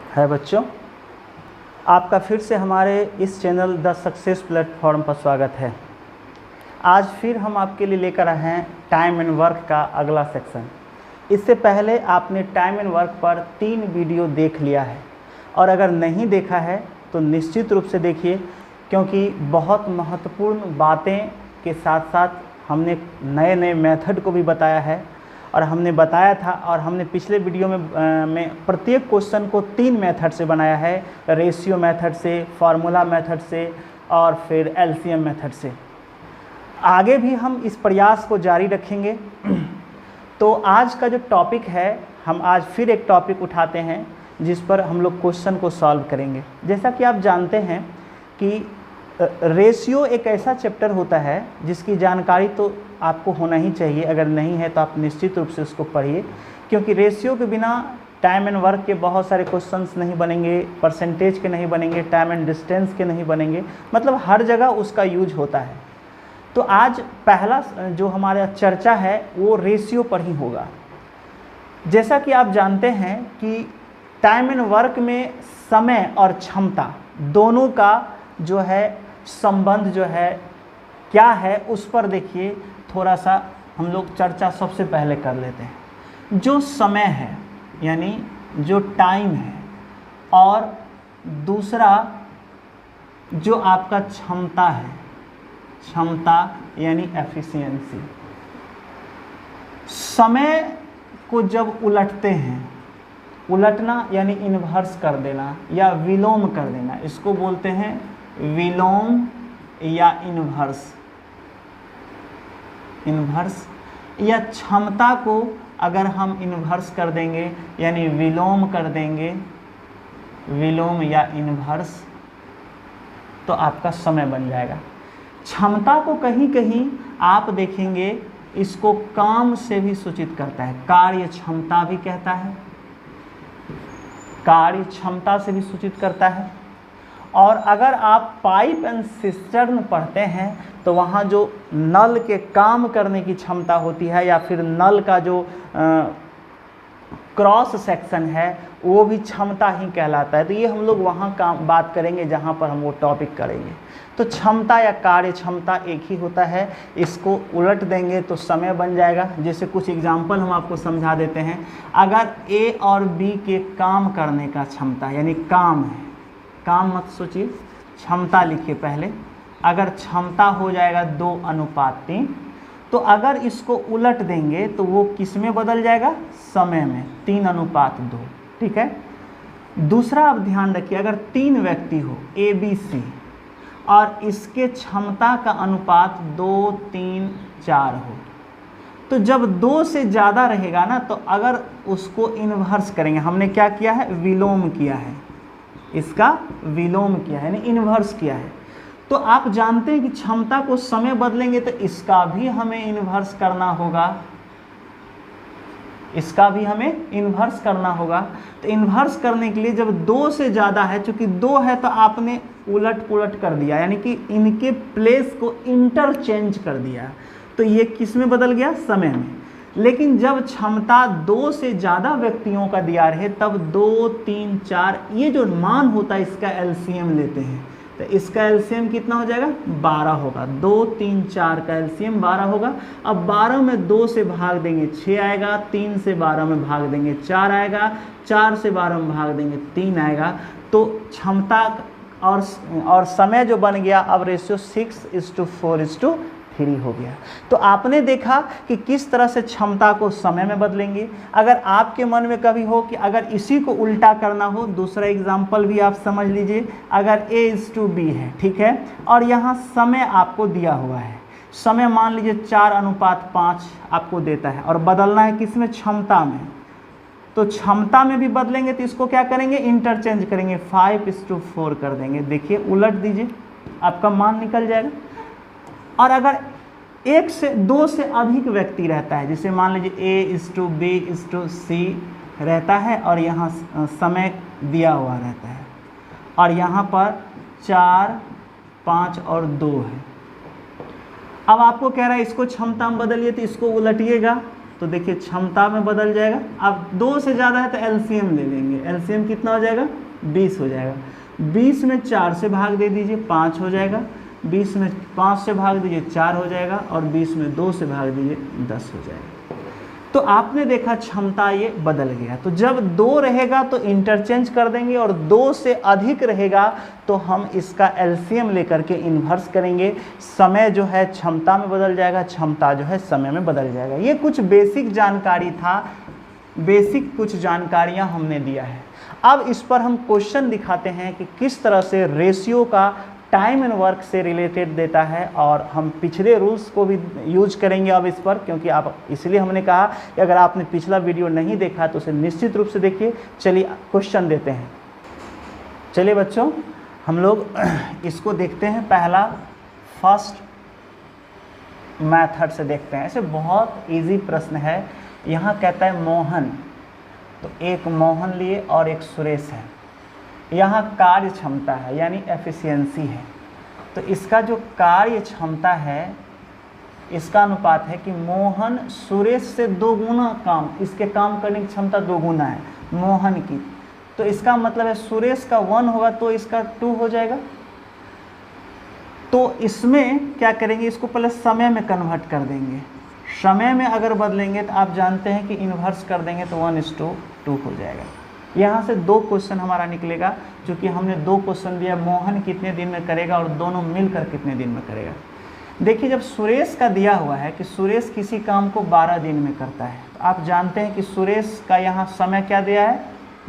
है बच्चों, आपका फिर से हमारे इस चैनल द सक्सेस प्लेटफॉर्म पर स्वागत है। आज फिर हम आपके लिए लेकर आए हैं टाइम एंड वर्क का अगला सेक्शन। इससे पहले आपने टाइम एंड वर्क पर 3 वीडियो देख लिया है और अगर नहीं देखा है तो निश्चित रूप से देखिए, क्योंकि बहुत महत्वपूर्ण बातें के साथ साथ हमने नए नए मेथड को भी बताया है। और हमने बताया था और हमने पिछले वीडियो में प्रत्येक क्वेश्चन को 3 मेथड से बनाया है, रेशियो मेथड से, फार्मूला मेथड से और फिर एलसीएम मेथड से। आगे भी हम इस प्रयास को जारी रखेंगे। तो आज का जो टॉपिक है, हम आज फिर एक टॉपिक उठाते हैं जिस पर हम लोग क्वेश्चन को सॉल्व करेंगे। जैसा कि आप जानते हैं कि रेशियो एक ऐसा चैप्टर होता है जिसकी जानकारी तो आपको होना ही चाहिए। अगर नहीं है तो आप निश्चित रूप से उसको पढ़िए, क्योंकि रेशियो के बिना टाइम एंड वर्क के बहुत सारे क्वेश्चंस नहीं बनेंगे, परसेंटेज के नहीं बनेंगे, टाइम एंड डिस्टेंस के नहीं बनेंगे, मतलब हर जगह उसका यूज होता है। तो आज पहला जो हमारा चर्चा है वो रेशियो पर ही होगा। जैसा कि आप जानते हैं कि टाइम एंड वर्क में समय और क्षमता दोनों का जो है संबंध जो है क्या है, उस पर देखिए थोड़ा सा हम लोग चर्चा सबसे पहले कर लेते हैं। जो समय है यानी जो टाइम है, और दूसरा जो आपका क्षमता है, क्षमता यानी एफिशिएंसी। समय को जब उलटते हैं, उलटना यानी इन्वर्स कर देना या विलोम कर देना, इसको बोलते हैं विलोम या इन्वर्स। इन्वर्स या क्षमता को अगर हम इन्वर्स कर देंगे यानी विलोम कर देंगे, विलोम या इन्वर्स, तो आपका समय बन जाएगा। क्षमता को कहीं कहीं आप देखेंगे इसको काम से भी सूचित करता है, कार्य क्षमता भी कहता है, कार्य क्षमता से भी सूचित करता है। और अगर आप पाइप एंड सिस्टर्न पढ़ते हैं तो वहाँ जो नल के काम करने की क्षमता होती है या फिर नल का जो क्रॉस सेक्शन है वो भी क्षमता ही कहलाता है। तो ये हम लोग वहाँ का बात करेंगे जहाँ पर हम वो टॉपिक करेंगे। तो क्षमता या कार्य क्षमता एक ही होता है, इसको उलट देंगे तो समय बन जाएगा। जैसे कुछ एग्जाम्पल हम आपको समझा देते हैं। अगर ए और बी के काम करने का क्षमता यानी काम है, काम मत सोचिए, क्षमता लिखिए पहले। अगर क्षमता हो जाएगा 2:3, तो अगर इसको उलट देंगे तो वो किस में बदल जाएगा, समय में, 3:2। ठीक है। दूसरा आप ध्यान रखिए, अगर 3 व्यक्ति हो ए बी सी और इसके क्षमता का अनुपात 2, 3, 4 हो, तो जब 2 से ज़्यादा रहेगा ना, तो अगर उसको इन्वर्स करेंगे, हमने क्या किया है, विलोम किया है, इसका विलोम किया है यानी इन्वर्स किया है। तो आप जानते हैं कि क्षमता को समय बदलेंगे तो इसका भी हमें इन्वर्स करना होगा, इसका भी हमें इन्वर्स करना होगा। तो इन्वर्स करने के लिए जब 2 से ज़्यादा है, चूंकि 2 है तो आपने उलट पुलट कर दिया, यानी कि इनके प्लेस को इंटरचेंज कर दिया, तो ये किस में बदल गया, समय में। लेकिन जब क्षमता 2 से ज़्यादा व्यक्तियों का दिया रहे तब 2, 3, 4 ये जो मान होता है इसका एलसीएम लेते हैं। तो इसका एलसीएम कितना हो जाएगा, 12 होगा। 2, 3, 4 का एलसीएम 12 होगा। अब 12 में 2 से भाग देंगे 6 आएगा, 3 से 12 में भाग देंगे 4 आएगा, 4 से 12 में भाग देंगे 3 आएगा। तो क्षमता और समय जो बन गया, अब रेशियो 6:4:3 हो गया। तो आपने देखा कि किस तरह से क्षमता को समय में बदलेंगे। अगर आपके मन में कभी हो कि अगर इसी को उल्टा करना हो, दूसरा एग्जाम्पल भी आप समझ लीजिए। अगर A:B है, ठीक है, और यहाँ समय आपको दिया हुआ है, समय मान लीजिए 4:5 आपको देता है और बदलना है किस में, क्षमता में। तो क्षमता में भी बदलेंगे तो इसको क्या करेंगे, इंटरचेंज करेंगे, 5:4 कर देंगे। देखिए उलट दीजिए, आपका मान निकल जाएगा। और अगर 1 से 2 से अधिक व्यक्ति रहता है, जैसे मान लीजिए A:B:C रहता है और यहाँ समय दिया हुआ रहता है और यहाँ पर 4, 5 और 2 है। अब आपको कह रहा है इसको क्षमता में बदलिए, तो इसको उलटिएगा, तो देखिए क्षमता में बदल जाएगा। अब 2 से ज़्यादा है तो एलसीएम ले लेंगे। एलसीएम कितना हो जाएगा? 20 हो जाएगा। 20 में 4 से भाग दे दीजिए, 5 हो जाएगा। 20 में 5 से भाग दीजिए, 4 हो जाएगा। और 20 में 2 से भाग दीजिए, 10 हो जाएगा। तो आपने देखा क्षमता ये बदल गया। तो जब 2 रहेगा तो इंटरचेंज कर देंगे, और 2 से अधिक रहेगा तो हम इसका एलसीएम लेकर के इन्वर्स करेंगे। समय जो है क्षमता में बदल जाएगा, क्षमता जो है समय में बदल जाएगा। ये कुछ बेसिक जानकारी था, बेसिक कुछ जानकारियाँ हमने दिया है। अब इस पर हम क्वेश्चन दिखाते हैं कि किस तरह से रेशियो का टाइम एंड वर्क से रिलेटेड देता है, और हम पिछले रूल्स को भी यूज करेंगे अब इस पर, क्योंकि आप इसलिए हमने कहा कि अगर आपने पिछला वीडियो नहीं देखा तो उसे निश्चित रूप से देखिए। चलिए क्वेश्चन देते हैं। चलिए बच्चों, हम लोग इसको देखते हैं। पहला फर्स्ट मेथड से देखते हैं। ऐसे बहुत इजी प्रश्न है। यहाँ कहता है मोहन, तो एक मोहन लिए और एक सुरेश है। यहाँ कार्य क्षमता है यानी एफिशिएंसी है। तो इसका जो कार्य क्षमता है इसका अनुपात है कि मोहन सुरेश से 2 गुना काम, इसके काम करने की क्षमता 2 गुना है मोहन की। तो इसका मतलब है सुरेश का 1 होगा तो इसका 2 हो जाएगा। तो इसमें क्या करेंगे, इसको पहले समय में कन्वर्ट कर देंगे। समय में अगर बदलेंगे तो आप जानते हैं कि इन्वर्स कर देंगे तो 1:2 हो जाएगा। यहाँ से 2 क्वेश्चन हमारा निकलेगा, क्योंकि हमने 2 क्वेश्चन दिया, मोहन कितने दिन में करेगा और दोनों मिलकर कितने दिन में करेगा। देखिए, जब सुरेश का दिया हुआ है कि सुरेश किसी काम को 12 दिन में करता है, तो आप जानते हैं कि सुरेश का यहाँ समय क्या दिया है?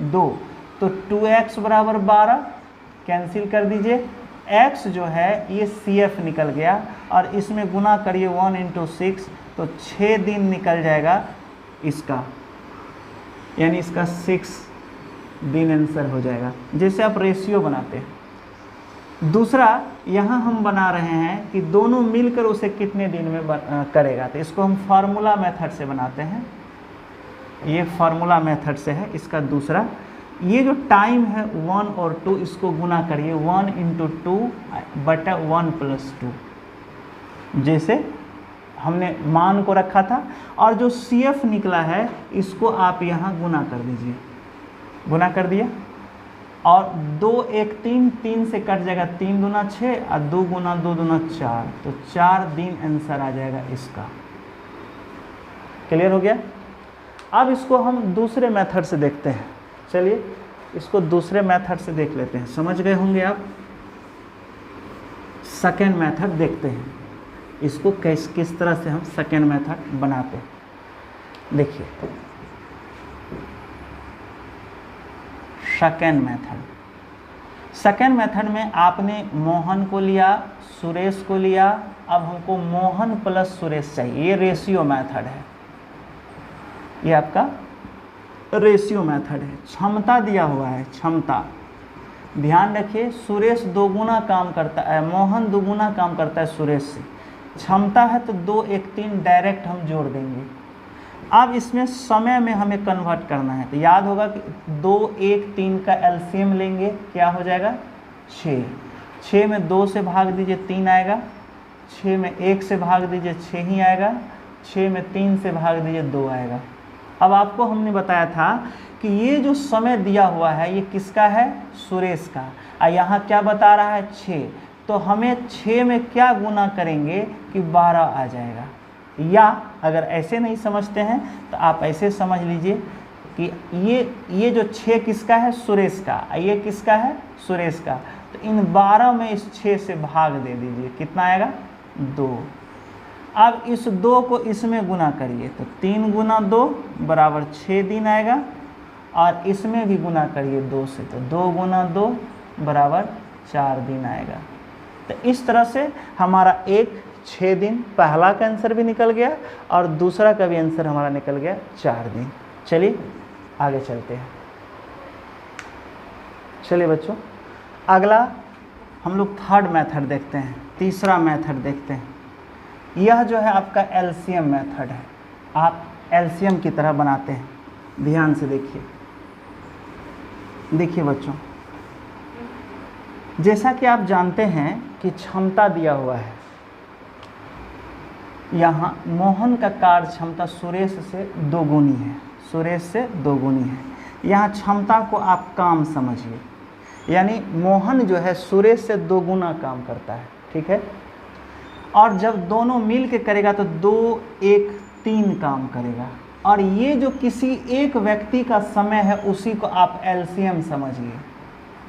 2। तो 2x बराबर 12 कैंसिल कर दीजिए। x जो है ये CF निकल गया, और इसमें गुना करिए 1 × 6, तो 6 दिन निकल जाएगा इसका, यानी इसका 6 दिन आंसर हो जाएगा। जैसे आप रेशियो बनाते हैं। दूसरा यहाँ हम बना रहे हैं कि दोनों मिलकर उसे कितने दिन में करेगा, तो इसको हम फार्मूला मेथड से बनाते हैं। ये फार्मूला मेथड से है। इसका दूसरा, ये जो टाइम है 1 और 2, इसको गुना करिए 1 × 2/1 + 2, जैसे हमने मान को रखा था। और जो CF निकला है इसको आप यहाँ गुना कर दीजिए। गुना कर दिया, और 2 1 3, 3 से कट जाएगा, 3 दूना 6 और 2 गुना 2 दूना 4, तो 4 दिन आंसर आ जाएगा इसका। क्लियर हो गया? अब इसको हम दूसरे मेथड से देखते हैं। चलिए इसको दूसरे मेथड से देख लेते हैं। समझ गए होंगे आप। सेकेंड मेथड देखते हैं, इसको किस तरह से हम सेकेंड मेथड बनाते हैं। देखिए सेकेंड मेथड में आपने मोहन को लिया, सुरेश को लिया। अब हमको मोहन प्लस सुरेश चाहिए। ये रेशियो मेथड है, ये आपका रेशियो मेथड है। क्षमता दिया हुआ है, क्षमता ध्यान रखिए। सुरेश 2 गुना काम करता है, मोहन 2 गुना काम करता है सुरेश से। क्षमता है तो 2 1 3 डायरेक्ट हम जोड़ देंगे। अब इसमें समय में हमें कन्वर्ट करना है, तो याद होगा कि 2 1 3 का एलसीएम लेंगे, क्या हो जाएगा? 6। 6 में 2 से भाग दीजिए 3 आएगा। 6 में 1 से भाग दीजिए 6 ही आएगा। 6 में 3 से भाग दीजिए 2 आएगा। अब आपको हमने बताया था कि ये जो समय दिया हुआ है ये किसका है? सुरेश का। और यहाँ क्या बता रहा है? 6। तो हमें 6 में क्या गुना करेंगे कि 12 आ जाएगा। या अगर ऐसे नहीं समझते हैं तो आप ऐसे समझ लीजिए कि ये जो 6 किसका है? सुरेश का। ये किसका है? सुरेश का। तो इन 12 में इस 6 से भाग दे दीजिए, कितना आएगा? 2। अब इस 2 को इसमें गुना करिए, तो 3 गुना 2 बराबर 6 दिन आएगा। और इसमें भी गुना करिए 2 से, तो 2 गुना 2 बराबर 4 दिन आएगा। तो इस तरह से हमारा एक 6 दिन पहला का आंसर भी निकल गया, और दूसरा का भी आंसर हमारा निकल गया 4 दिन। चलिए आगे चलते हैं। चलिए बच्चों, अगला हम लोग थर्ड मेथड देखते हैं, तीसरा मेथड देखते हैं। यह जो है आपका एलसीएम मेथड है। आप एलसीएम की तरह बनाते हैं, ध्यान से देखिए। देखिए बच्चों, जैसा कि आप जानते हैं कि क्षमता दिया हुआ है, यहाँ मोहन का कार्य क्षमता सुरेश से दोगुनी है, सुरेश से दोगुनी है। यहाँ क्षमता को आप काम समझिए, यानी मोहन जो है सुरेश से दोगुना काम करता है, ठीक है। और जब दोनों मिल के करेगा तो 2, 1, 3 काम करेगा। और ये जो किसी एक व्यक्ति का समय है उसी को आप एलसीएम समझिए।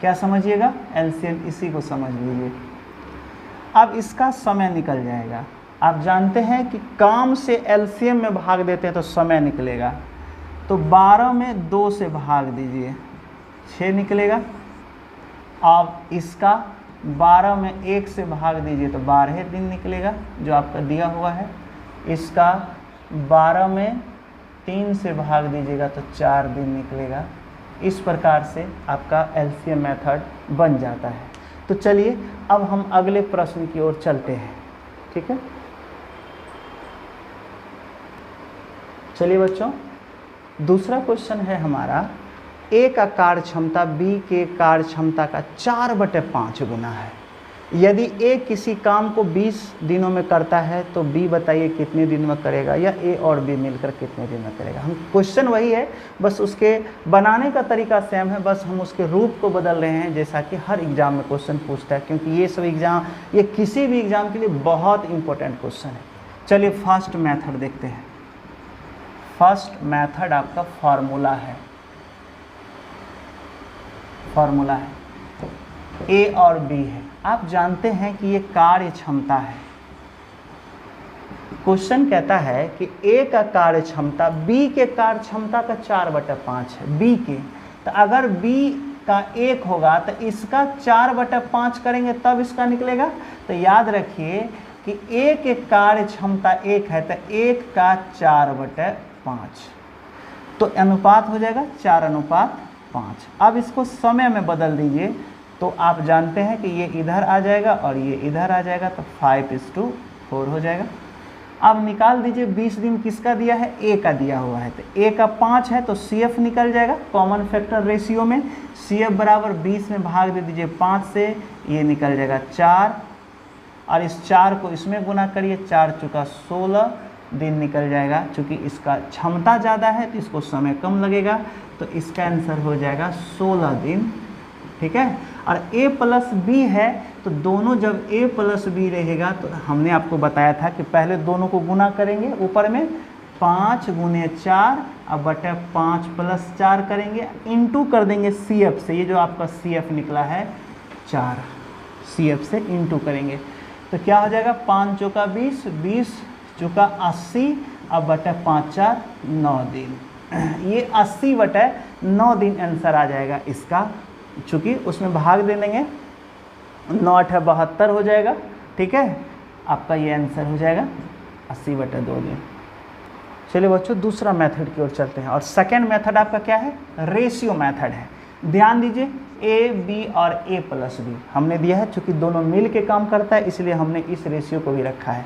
क्या समझिएगा? एलसीएम, इसी को समझ लीजिए। अब इसका समय निकल जाएगा। आप जानते हैं कि काम से एलसीएम में भाग देते हैं तो समय निकलेगा। तो 12 में 2 से भाग दीजिए, 6 निकलेगा। अब इसका 12 में 1 से भाग दीजिए तो 12 दिन निकलेगा, जो आपका दिया हुआ है। इसका 12 में 3 से भाग दीजिएगा तो 4 दिन निकलेगा। इस प्रकार से आपका एलसीएम मेथड बन जाता है। तो चलिए अब हम अगले प्रश्न की ओर चलते हैं, ठीक है। चलिए बच्चों, दूसरा क्वेश्चन है हमारा, ए का कार्य क्षमता बी के कार्य क्षमता का 4/5 गुना है। यदि ए किसी काम को 20 दिनों में करता है तो बी बताइए कितने दिन में करेगा, या ए और बी मिलकर कितने दिन में करेगा। हम क्वेश्चन वही है, बस उसके बनाने का तरीका सेम है, बस हम उसके रूप को बदल रहे हैं, जैसा कि हर एग्ज़ाम में क्वेश्चन पूछता है, क्योंकि ये सब एग्ज़ाम, ये किसी भी एग्ज़ाम के लिए बहुत इंपॉर्टेंट क्वेश्चन है। चलिए फर्स्ट मेथड देखते हैं। फर्स्ट मेथड आपका फार्मूला है, फार्मूला है ए और बी है। आप जानते हैं कि ये कार्य क्षमता है। क्वेश्चन कहता है कि ए का कार्य क्षमता बी के कार्य क्षमता का 4/5 है, बी के। तो अगर बी का 1 होगा तो इसका 4/5 करेंगे तब इसका निकलेगा। तो याद रखिए कि ए के कार्य क्षमता 1 है तो 1 का 4/5, तो अनुपात हो जाएगा 4:5। अब इसको समय में बदल दीजिए तो आप जानते हैं कि ये इधर आ जाएगा और ये इधर आ जाएगा, तो 5:4 हो जाएगा। अब निकाल दीजिए 20 दिन किसका दिया है, ए का दिया हुआ है। तो ए का 5 है तो CF निकल जाएगा कॉमन फैक्टर रेशियो में। CF बराबर 20 में भाग दे दीजिए 5 से, ये निकल जाएगा 4, और इस 4 को इसमें गुना करिए, 4 चुका 16 दिन निकल जाएगा। चूँकि इसका क्षमता ज़्यादा है तो इसको समय कम लगेगा, तो इसका आंसर हो जाएगा 16 दिन, ठीक है। और a प्लस बी है तो दोनों जब a प्लस बी रहेगा तो हमने आपको बताया था कि पहले दोनों को गुना करेंगे, ऊपर में 5 गुने 4 अब बटे 5 प्लस 4 करेंगे, इंटू कर देंगे CF से। ये जो आपका CF निकला है 4, CF से इंटू करेंगे तो क्या हो जाएगा, 5 चौका 20, 20 चौका 80, अब बटे 5 4 9 दिन। ये 80/9 दिन आंसर आ जाएगा इसका, चूँकि उसमें भाग दे देंगे, 9 8 72 हो जाएगा, ठीक है। आपका ये आंसर हो जाएगा 80/2 दिन। चलिए बच्चों दूसरा मेथड की ओर चलते हैं, और सेकेंड मेथड आपका क्या है, रेशियो मेथड है। ध्यान दीजिए ए बी और ए प्लस बी हमने दिया है, चूँकि दोनों मिल के काम करता है इसलिए हमने इस रेशियो को भी रखा है।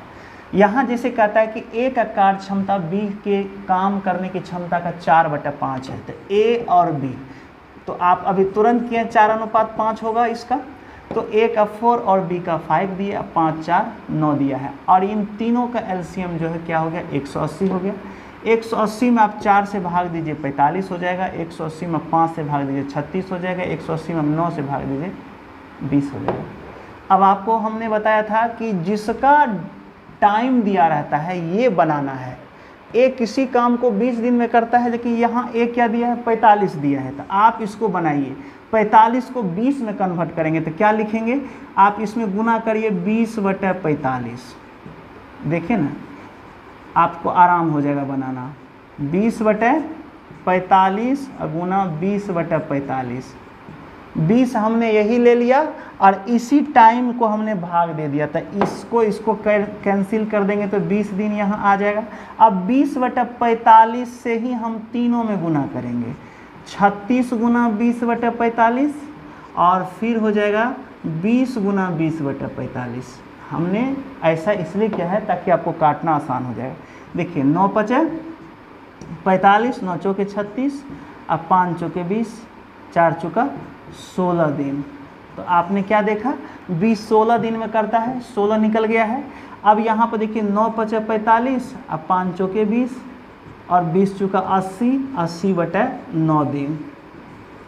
यहाँ जैसे कहता है कि ए का कार्य क्षमता बी के काम करने की क्षमता का 4/5 है, तो ए और बी, तो आप अभी तुरंत किए 4:5 होगा इसका, तो ए का 4 और बी का 5 दिया, 5 4 9 दिया है। और इन तीनों का एलसीएम जो है क्या हो गया, 180 हो गया। 180 में आप 4 से भाग दीजिए 45 हो जाएगा, 180 में 5 से भाग दीजिए 36 हो जाएगा, 180 में 9 से भाग दीजिए 20 हो जाएगा। अब आपको हमने बताया था कि जिसका टाइम दिया रहता है ये बनाना है। ए किसी काम को 20 दिन में करता है, लेकिन यहाँ ए क्या दिया है, 45 दिया है, तो आप इसको बनाइए। 45 को 20 में कन्वर्ट करेंगे तो क्या लिखेंगे, आप इसमें गुना करिए 20/45। देखिए ना, आपको आराम हो जाएगा बनाना। 20/45 गुना 20/45, 20 हमने यही ले लिया और इसी टाइम को हमने भाग दे दिया, तो इसको कैंसिल कर देंगे तो 20 दिन यहाँ आ जाएगा। अब 20/45 से ही हम तीनों में गुना करेंगे, 36 गुना 20/45 और फिर हो जाएगा 20 गुना 20/45। हमने ऐसा इसलिए किया है ताकि आपको काटना आसान हो जाएगा। देखिए 9 5 45, 9 चौके 36, अब 5 चौके 20, 4 चौका 16 दिन। तो आपने क्या देखा, 20 16 दिन में करता है, 16 निकल गया है। अब यहाँ पर देखिए 9 × 5 = 45, अब 5 × 4 = 20 और 20 × 80, 80/9 दिन।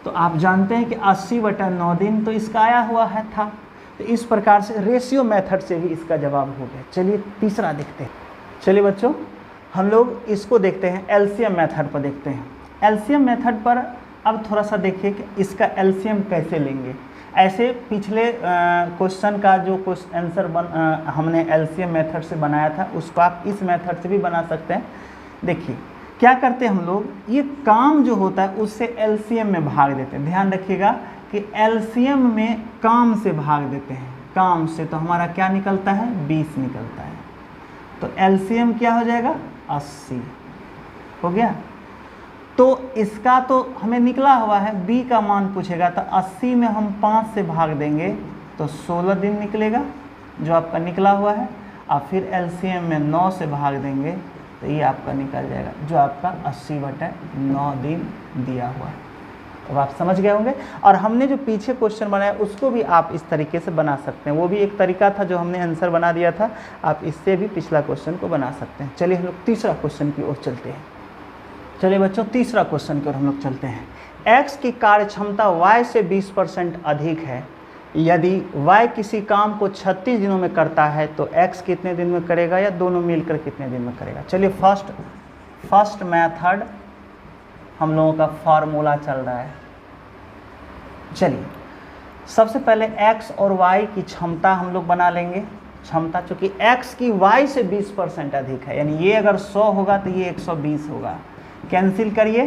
तो आप जानते हैं कि 80/9 दिन तो इसका आया हुआ था। तो इस प्रकार से रेशियो मेथड से भी इसका जवाब हो गया। चलिए तीसरा देखते हैं। चलिए बच्चों, हम लोग इसको देखते हैं, एलसीएम मेथड पर देखते हैं। एलसीएम मेथड पर अब थोड़ा सा देखिए कि इसका एलसीएम कैसे लेंगे। ऐसे पिछले क्वेश्चन का जो आंसर हमने एलसीएम मेथड से बनाया था, उसको आप इस मेथड से भी बना सकते हैं। देखिए क्या करते हैं हम लोग, ये काम जो होता है उससे एलसीएम में भाग देते हैं। ध्यान रखिएगा कि एलसीएम में काम से भाग देते हैं। काम से तो हमारा क्या निकलता है, 20 निकलता है। तो एलसीएम क्या हो जाएगा, 80 हो गया। तो इसका तो हमें निकला हुआ है, बी का मान पूछेगा तो 80 में हम 5 से भाग देंगे तो 16 दिन निकलेगा जो आपका निकला हुआ है। और फिर एलसीएम में 9 से भाग देंगे तो ये आपका निकल जाएगा जो आपका 80/9 दिन दिया हुआ है। अब आप समझ गए होंगे। और हमने जो पीछे क्वेश्चन बनाया उसको भी आप इस तरीके से बना सकते हैं। वो भी एक तरीका था जो हमने आंसर बना दिया था, आप इससे भी पिछला क्वेश्चन को बना सकते हैं। चलिए हम लोग तीसरा क्वेश्चन की ओर चलते हैं। चलिए बच्चों, तीसरा क्वेश्चन की ओर हम लोग चलते हैं। x की कार्यक्षमता y से 20% अधिक है। यदि y किसी काम को 36 दिनों में करता है तो x कितने दिन में करेगा, या दोनों मिलकर कितने दिन में करेगा। चलिए फर्स्ट मेथड हम लोगों का फार्मूला चल रहा है। चलिए सबसे पहले x और y की क्षमता हम लोग बना लेंगे। क्षमता चूँकि x की y से 20% अधिक है, यानी ये अगर 100 होगा तो ये 120 होगा। कैंसिल करिए,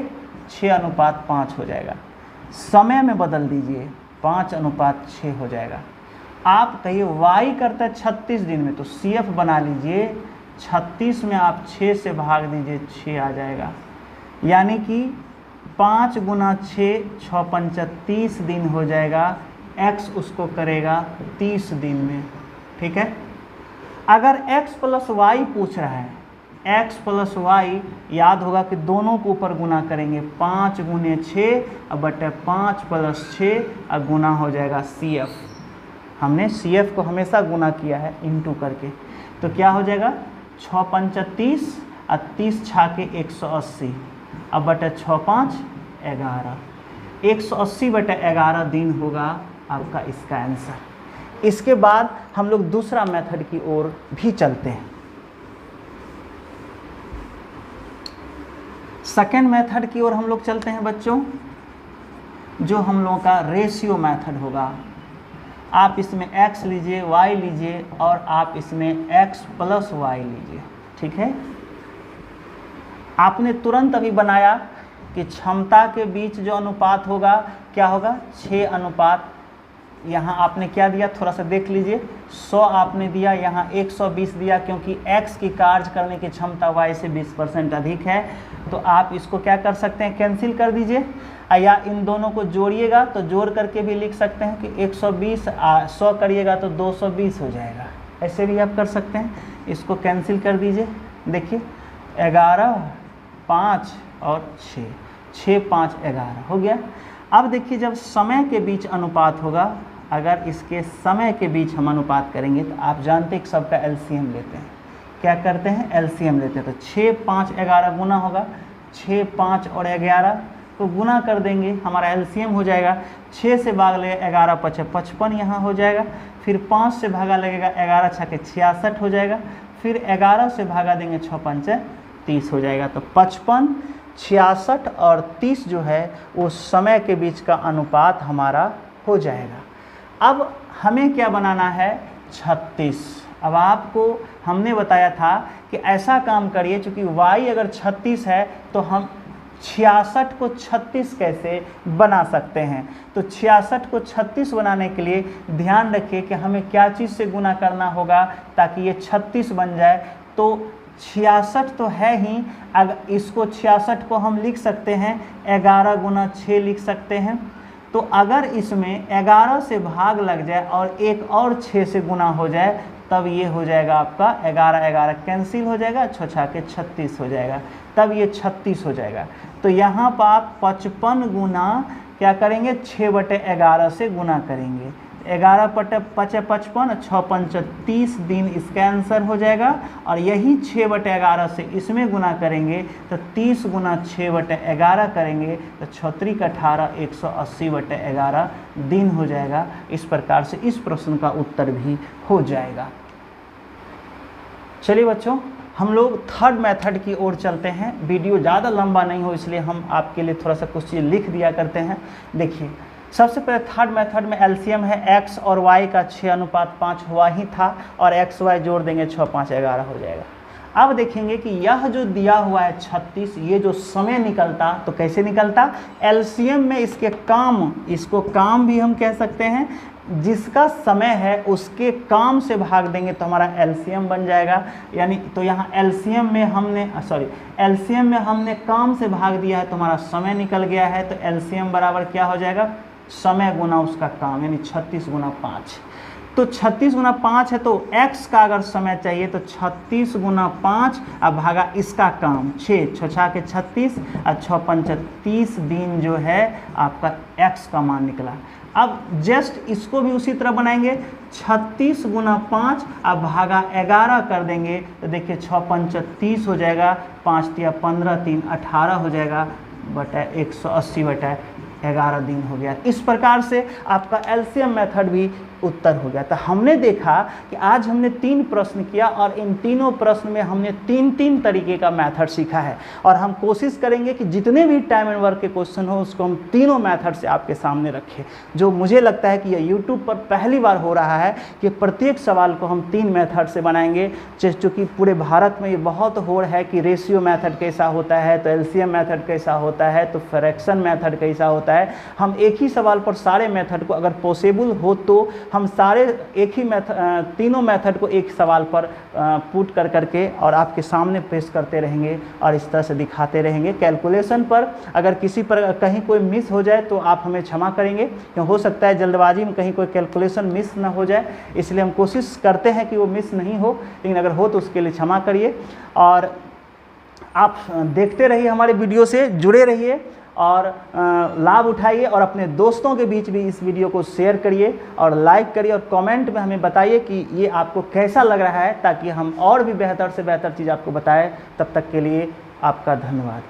6:5 हो जाएगा। समय में बदल दीजिए, 5:6 हो जाएगा। आप कहिए y करता है 36 दिन में, तो CF बना लीजिए। 36 में आप 6 से भाग दीजिए, 6 आ जाएगा। यानी कि 5 × 6 6 × 30 दिन हो जाएगा। x उसको करेगा 30 दिन में। ठीक है। अगर x + y पूछ रहा है, x + y, याद होगा कि दोनों को ऊपर गुना करेंगे। 5 × 6 / 5 + 6 और गुना हो जाएगा CF। हमने CF को हमेशा गुना किया है इंटू करके। तो क्या हो जाएगा, 6 × 30 और 30 × 180 अब बटे 6 × 5 11, 180/11 दिन होगा आपका इसका आंसर। इसके बाद हम लोग दूसरा मेथड की ओर भी चलते हैं। सेकेंड मेथड की ओर हम लोग चलते हैं बच्चों, जो हम लोगों का रेशियो मेथड होगा। आप इसमें x लीजिए, y लीजिए और आप इसमें x + y लीजिए। ठीक है। आपने तुरंत अभी बनाया कि क्षमता के बीच जो अनुपात होगा क्या होगा, 6:, यहाँ आपने क्या दिया थोड़ा सा देख लीजिए, 100 आपने दिया, यहाँ 120 दिया, क्योंकि x की कार्य करने की क्षमता y से 20% अधिक है। तो आप इसको क्या कर सकते हैं, कैंसिल कर दीजिए, या इन दोनों को जोड़िएगा तो जोड़ करके भी लिख सकते हैं कि 120 100 करिएगा तो 220 हो जाएगा। ऐसे भी आप कर सकते हैं। इसको कैंसिल कर दीजिए। देखिए 11, 5 और 6, 6, 5, 11 हो गया। अब देखिए जब समय के बीच अनुपात होगा, अगर इसके समय के बीच हम अनुपात करेंगे तो आप जानते हैं कि सबका एलसीएम लेते हैं। क्या करते हैं, एलसीएम लेते हैं। तो 6, 5, 11 गुना होगा, 6, 5 और 11 को गुना कर देंगे, हमारा एलसीएम हो जाएगा। 6 से भाग लगेगा 11 × 5 = 55 यहाँ हो जाएगा। फिर 5 से भागा लगेगा, 11 × 6 = 66 हो जाएगा। फिर 11 से भागा देंगे, 6 × 5 = 30 हो जाएगा। तो 55, 66 और 30 जो है वो समय के बीच का अनुपात हमारा हो जाएगा। अब हमें क्या बनाना है, 36। अब आपको हमने बताया था कि ऐसा काम करिए, चूँकि y अगर 36 है तो हम 66 को 36 कैसे बना सकते हैं। तो 66 को 36 बनाने के लिए ध्यान रखिए कि हमें क्या चीज़ से गुना करना होगा ताकि ये 36 बन जाए। तो 66 तो है ही, अगर इसको 66 को हम लिख सकते हैं 11 × 6 लिख सकते हैं। तो अगर इसमें 11 से भाग लग जाए और एक और 6 से गुना हो जाए तब ये हो जाएगा आपका 11, 11 कैंसिल हो जाएगा, 6 × 6 = 36 हो जाएगा, तब ये 36 हो जाएगा। तो यहाँ पर आप 55 गुना क्या करेंगे, 6/11 से गुना करेंगे। 11 × 5 = 55, 6 × 5 = 30 दिन इसका आंसर हो जाएगा। और यही 6/11 से इसमें गुना करेंगे तो 30 × 6/11 करेंगे तो 6 × 18 180/11 दिन हो जाएगा। इस प्रकार से इस प्रश्न का उत्तर भी हो जाएगा। चलिए बच्चों, हम लोग थर्ड मेथड की ओर चलते हैं। वीडियो ज़्यादा लंबा नहीं हो इसलिए हम आपके लिए थोड़ा सा कुछ चीज़ लिख दिया करते हैं। देखिए, सबसे पहले थर्ड मेथड में एलसीएम है x और y का 6:5 हुआ ही था और x y जोड़ देंगे 6 × 5 = 11 हो जाएगा। अब देखेंगे कि यह जो दिया हुआ है 36, ये जो समय निकलता तो कैसे निकलता, एलसीएम में इसके काम, इसको काम भी हम कह सकते हैं, जिसका समय है उसके काम से भाग देंगे तो हमारा एलसीएम बन जाएगा। यानी तो यहाँ एलसीएम में हमने काम से भाग दिया है तो हमारा समय निकल गया है। तो एलसीएम बराबर क्या हो जाएगा, समय गुना उसका काम, यानी 36 × 5। तो 36 × 5 है तो x का अगर समय चाहिए तो 36 × 5 अब भागा इसका काम 6, 6 के 36 और 6 × 5 = 30 दिन जो है आपका x का मान निकला। अब जस्ट इसको भी उसी तरह बनाएंगे, 36 × 5 अब भागा 11 कर देंगे तो देखिए 6 × 5 = 30 हो जाएगा, 5 × 3 = 15, 3 × 18 हो जाएगा बटा 180/11 दिन हो गया। इस प्रकार से आपका एलसीएम मेथड भी उत्तर हो गया। तो हमने देखा कि आज हमने 3 प्रश्न किया और इन तीनों प्रश्न में हमने 3 तरीके का मेथड सीखा है। और हम कोशिश करेंगे कि जितने भी टाइम एंड वर्क के क्वेश्चन हो उसको हम तीनों मेथड से आपके सामने रखें। जो मुझे लगता है कि यह यूट्यूब पर पहली बार हो रहा है कि प्रत्येक सवाल को हम 3 मेथड से बनाएंगे। चूँकि पूरे भारत में ये बहुत होड़ है कि रेशियो मेथड कैसा होता है, तो एलसीएम मेथड कैसा होता है, तो फ्रैक्शन मेथड कैसा होता है। हम एक ही सवाल पर सारे मेथड को अगर पॉसिबल हो तो हम सारे एक ही तीनों मेथड को एक सवाल पर पुट करके और आपके सामने पेश करते रहेंगे और इस तरह से दिखाते रहेंगे। कैलकुलेशन पर अगर किसी पर कहीं कोई मिस हो जाए तो आप हमें क्षमा करेंगे, क्योंकि हो सकता है जल्दबाजी में कहीं कोई कैलकुलेशन मिस ना हो जाए, इसलिए हम कोशिश करते हैं कि वो मिस नहीं हो, लेकिन अगर हो तो उसके लिए क्षमा करिए। और आप देखते रहिए, हमारे वीडियो से जुड़े रहिए और लाभ उठाइए और अपने दोस्तों के बीच भी इस वीडियो को शेयर करिए और लाइक करिए और कमेंट में हमें बताइए कि ये आपको कैसा लग रहा है, ताकि हम और भी बेहतर से बेहतर चीज़ आपको बताएं। तब तक के लिए आपका धन्यवाद।